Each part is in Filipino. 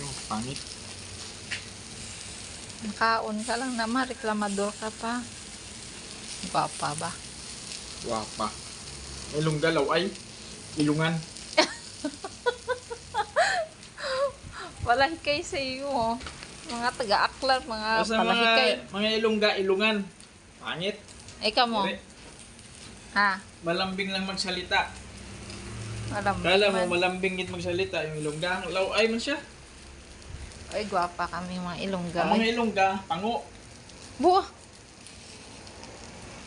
Yung pangit. Nakaon ka lang naman, reklamador ka pa. Gwapa ba? Wapa. Ilong galaw ay. Ilungan. Palahikay sa iyo, oh. Mga taga-aklar, mga Basta palahikay. mga ilongga, ilungan. Pangit. Ikaw mo. Dire. Ha? Malambing lang magsalita. Alam Kala mo man. malambing git magsalita. Yung ilongga, law ay man siya. Ay, gwapa kami mga ilongga. Ang mga ilongga, pango. Buah!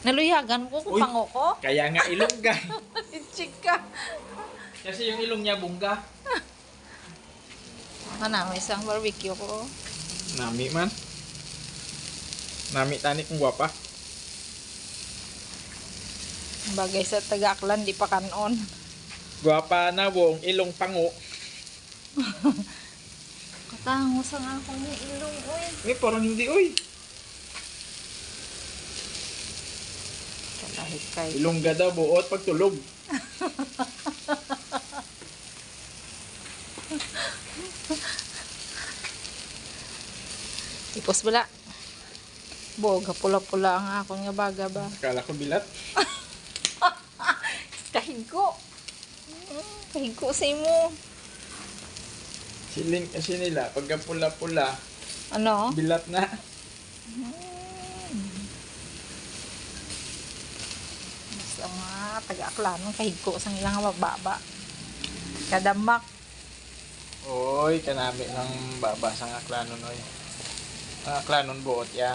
Naluyagan ko kung Uy. pango ko. Kaya nga ilongga. Chika. Kasi yung ilong niya bungga. Ano, may isang barbecue ko. Nami man. Nami tani kung gwapa. Bagay sa taga-aklan, di pa kanon. Gwapa na buong ilong pango. Katangos ang akong ilong, uy. Eh, parang hindi, uy. Kalahikay. Ilongga daw buot pagtulog. Tipos bala. Boga, pula-pula ang akong nga baga ba. Kala ko bilat. Kahigo. Kahigo sa imo. Siling kasi nila, pagka pula-pula, Ano? bilat na. Basta mga taga-aklan, kahigo sa ilang mababa. Kadamak. Oy, kanami ng babasang aklanon, oy. Ang aklanon buot ya.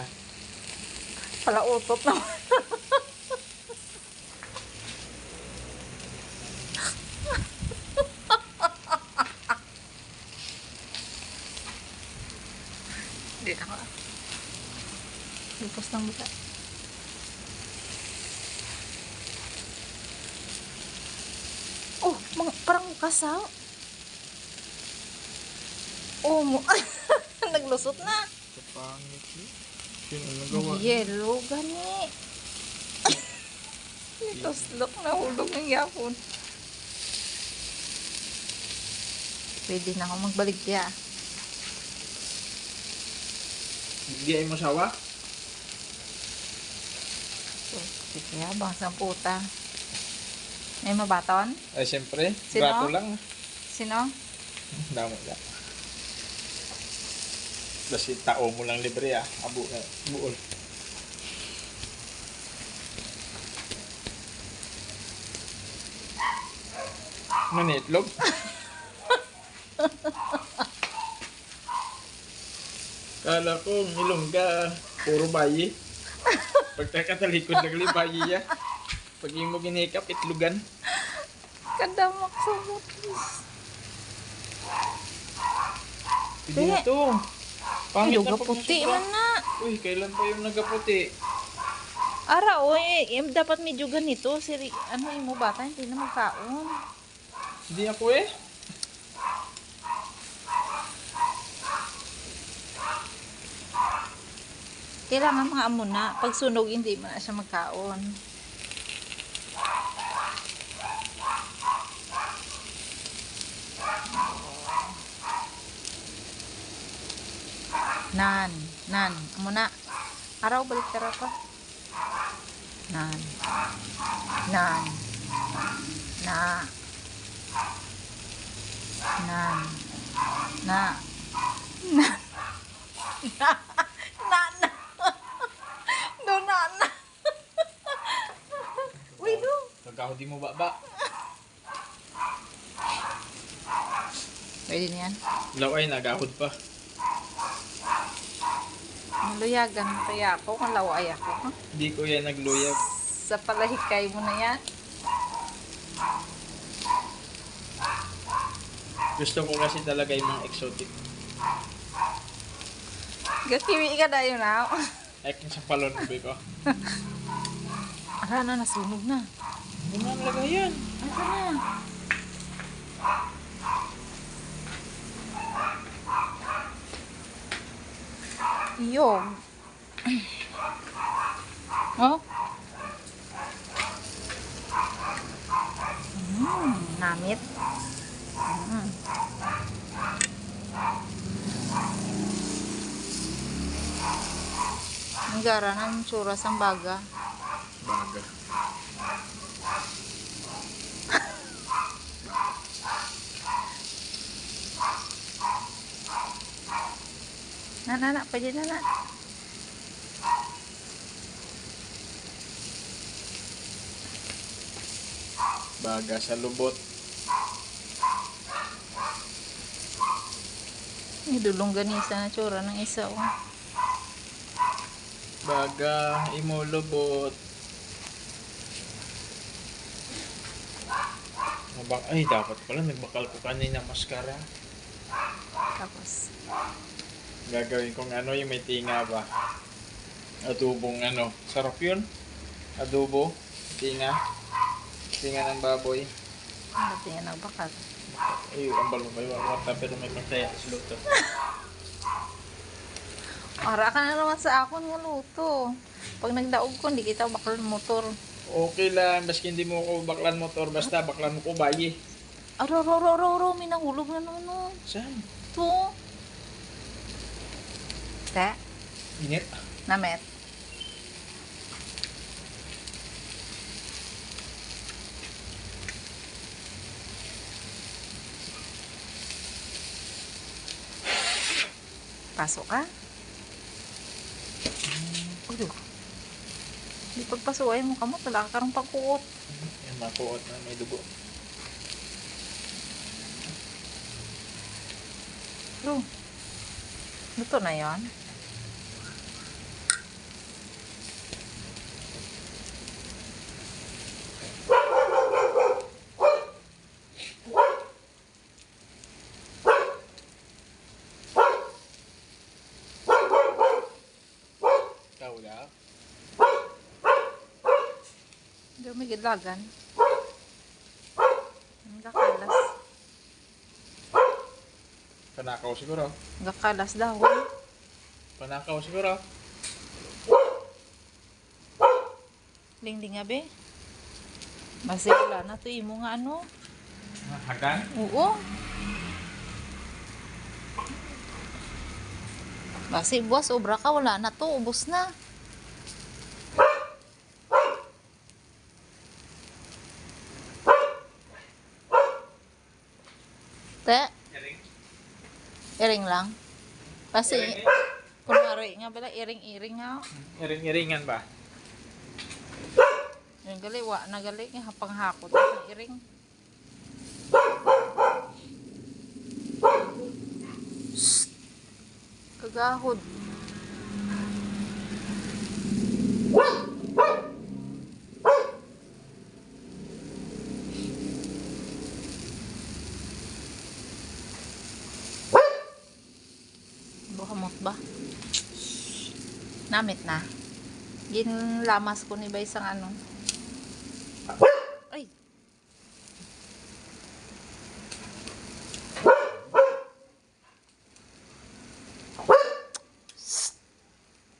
Palautot naman. Hindi na ako. Lipos ng buka. Oh, parang kasaw. Oh, naglusot na. Sa pangit eh. Sino nagawa? Yellow, gani. Ito slok na hulog ng yapon. Pwede na ako magbaligya. Hindi ay mo sawa? Sige, bang sa puta. May mabaton? Ay, siyempre. Sino? Grato lang. Sino? Damo lang. Kasi tao mo lang libre ah. Abo na. Buol. Ano ni itlog? Kala ko ilongga puro bayi. Pagkakatalikod naglibayi ya. Pag yung mo ginhikap itlogan. Kadamak sa butis. Hindi na to. Pangit Yung na pag puti sobra. man na. Uy, kailan pa yung nagaputi? Ara, oy, dapat medyo ganito. Siri, ano yung mo bata, hindi na magkaon. Hindi ako eh. Kailangan mga amo na. Pag sunog, hindi mo na siya magkaon. Nan. Amo na. Araw, balik tara pa. Nan. Na. Nan. Na. Na. Do na. Uy, do. Nagkahod di mo baba. Pwede niyan. Laway, nagahod pa. Luyagan kaya ako, kung laway ako. Ha? Hindi ko yan nagluyag. Sa palahikay mo na yan. Gusto ko kasi talaga yung mga exotic. Gakiwi ka na yun na. Like yung sa palon ko. Ara na, nasunog na. Hindi mo ang lagayan. Ara na. Iyog. Oh. Namit. Ang gara ng tsura sang baga. Baga. Na, pwede na. Baga sa lubot. Idulong ganisa na tsura ng isa, oh. Baga, imo lubot. Ay, dapat pala nagbakal ko kanina maskara. Tapos, Gagawin kong ano, yung may tinga ba? Adobong ano. Sarap yun. Adobo. Tinga. Tinga ng baboy. ba't yan nagbakal? Ay, ang balo may wawata pero may pantaya sa luto. Ara ka na naman sa akon nga luto. Pag nagdaog ko, hindi kita bakal motor. Okay lang, baski hindi mo ko baklan motor, basta baklan mo ko bayi. Aro, may nahulog na naman, oh. Saan? Ito. Te, Init. namet. Pasok ka? Ulo. Di pagpasuay mo kamot, wala ka karang pagkuot. Yan, makuot na may dugo. Bro, luto na yon. Ikaw lang. Hindi may gilagan. Ang gakalas. Panakaw siguro. Gakalas daw. Panakaw siguro. Ding abe. Basta wala na to imo nga ano. Hagan? Oo. Basta buwas obra ka, wala na to, ubos na. Te, iring lang. Kasi, kunwari nga bala, iring-iring nga. Iring-iringan ba? Yung gali, wa na gali, nga hapang hakot na iring. Shhh! Kagahod. Bukamot ba? Namit na. Ginlamas ko ni ba isang ano. Ay!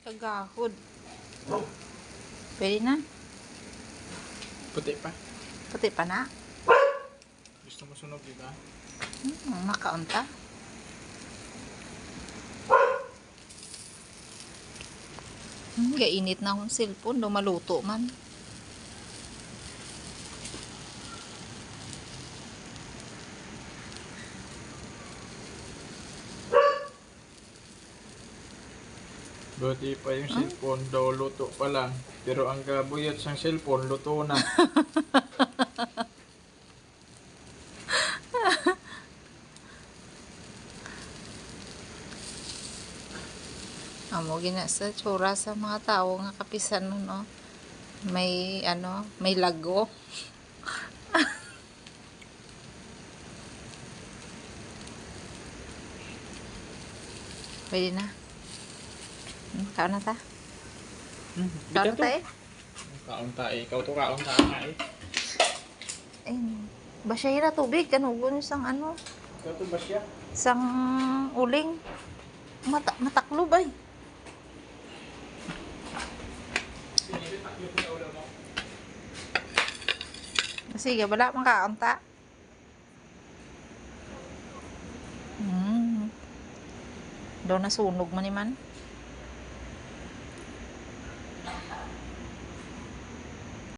Kagahod. Pwede na? Puti pa. Puti pa na? Gusto mo sunog, di ba? Makaunta. Gainit na akong cellphone. Lumaluto man. Buti pa yung cellphone daw, luto pa lang. Pero ang gabuyat sang cellphone, luto na. Amo gina sa tsura sa mga tao nga kapisan mo, no? May ano, may lago. Pwede na. Kaon na ta. Kaon na ta eh. Kaunta eh. Ikaw to kaunta nga eh. Eh, basyahin na tubig. Kanugon sang ano, Ikaw to ba siya? sang uling. Mataklob ay. Sige, wala mang kaunta. Daw nasunog man man.